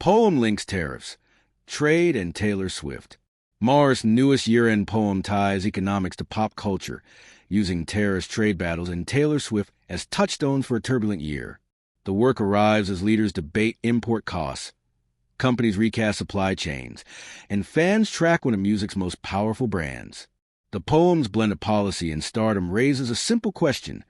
Poem links tariffs, trade, and Taylor Swift. Mawer's newest year-end poem ties economics to pop culture, using tariffs, trade battles, and Taylor Swift as touchstones for a turbulent year. The work arrives as leaders debate import costs, companies recast supply chains, and fans track one of music's most powerful brands. The poem's blend of policy and stardom raises a simple question.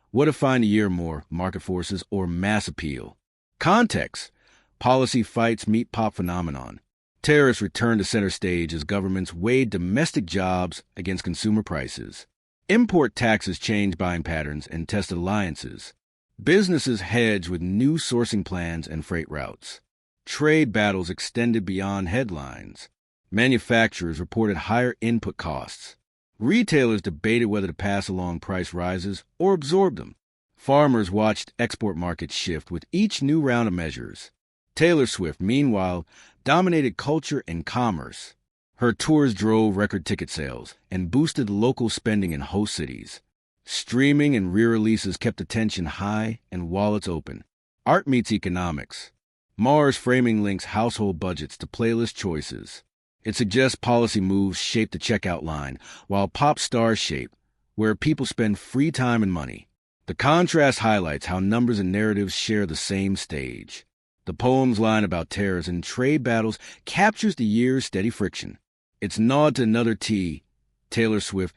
What defined a year more, market forces or mass appeal? Context: policy fights meet pop phenomenon. Tariffs return to center stage as governments weighed domestic jobs against consumer prices. Import taxes change buying patterns and tested alliances. Businesses hedge with new sourcing plans and freight routes. Trade battles extended beyond headlines. Manufacturers reported higher input costs. Retailers debated whether to pass along price rises or absorb them. Farmers watched export markets shift with each new round of measures. Taylor Swift, meanwhile, dominated culture and commerce. Her tours drove record ticket sales and boosted local spending in host cities. Streaming and re-releases kept attention high and wallets open. Art meets economics. Mawer's framing links household budgets to playlist choices. It suggests policy moves shape the checkout line, while pop stars shape where people spend free time and money. The contrast highlights how numbers and narratives share the same stage. The poem's line about tariffs and trade battles captures the year's steady friction. Its nod to another T, Taylor Swift,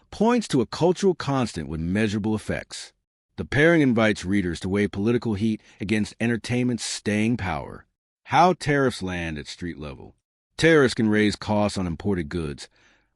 points to a cultural constant with measurable effects. The pairing invites readers to weigh political heat against entertainment's staying power. How tariffs land at street level. Tariffs can raise costs on imported goods,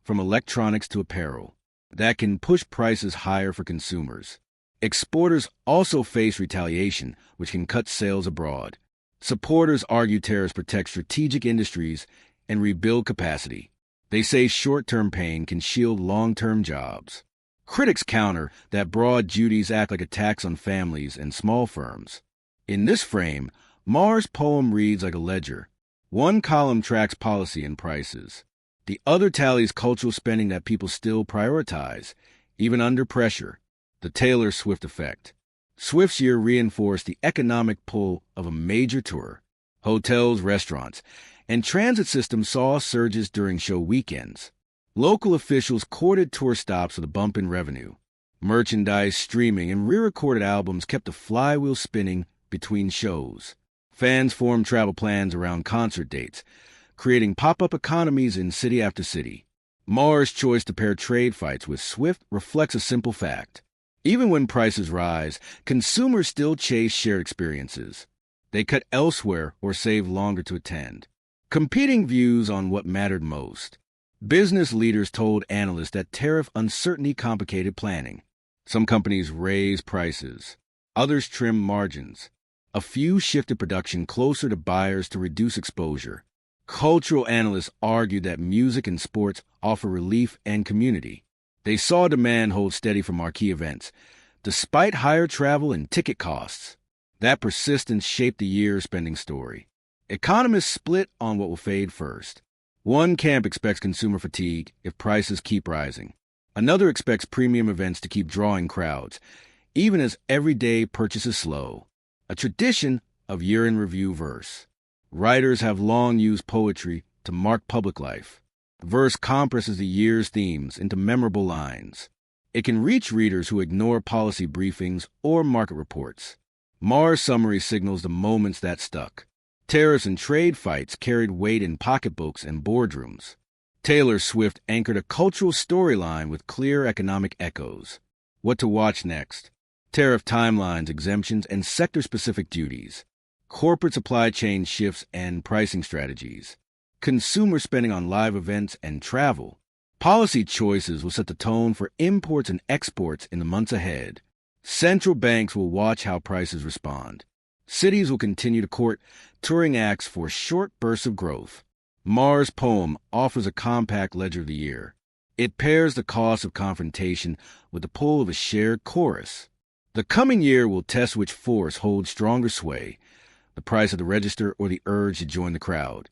from electronics to apparel. That can push prices higher for consumers. Exporters also face retaliation, which can cut sales abroad. Supporters argue tariffs protect strategic industries and rebuild capacity. They say short-term pain can shield long-term jobs. Critics counter that broad duties act like a tax on families and small firms. In this frame, Mawer's poem reads like a ledger. One column tracks policy and prices. The other tallies cultural spending that people still prioritize, even under pressure. The Taylor Swift effect. Swift's year reinforced the economic pull of a major tour. Hotels, restaurants, and transit systems saw surges during show weekends. Local officials courted tour stops with a bump in revenue. Merchandise, streaming, and re-recorded albums kept the flywheel spinning between shows. Fans formed travel plans around concert dates, creating pop-up economies in city after city. Mawer's choice to pair trade fights with Swift reflects a simple fact. Even when prices rise, consumers still chase shared experiences. They cut elsewhere or save longer to attend. Competing views on what mattered most. Business leaders told analysts that tariff uncertainty complicated planning. Some companies raised prices. Others trimmed margins. A few shifted production closer to buyers to reduce exposure. Cultural analysts argued that music and sports offer relief and community. They saw demand hold steady for marquee events, despite higher travel and ticket costs. That persistence shaped the year's spending story. Economists split on what will fade first. One camp expects consumer fatigue if prices keep rising. Another expects premium events to keep drawing crowds, even as everyday purchases slow. A tradition of year-in-review verse. Writers have long used poetry to mark public life. Verse compresses the year's themes into memorable lines. It can reach readers who ignore policy briefings or market reports. Mawer's summary signals the moments that stuck. Tariffs and trade fights carried weight in pocketbooks and boardrooms. Taylor Swift anchored a cultural storyline with clear economic echoes. What to watch next? Tariff timelines, exemptions, and sector-specific duties. Corporate supply chain shifts and pricing strategies. Consumer spending on live events and travel. Policy choices will set the tone for imports and exports in the months ahead. Central banks will watch how prices respond. Cities will continue to court touring acts for short bursts of growth. Mawer's poem offers a compact ledger of the year. It pairs the cost of confrontation with the pull of a shared chorus. The coming year will test which force holds stronger sway, the price of the register or the urge to join the crowd.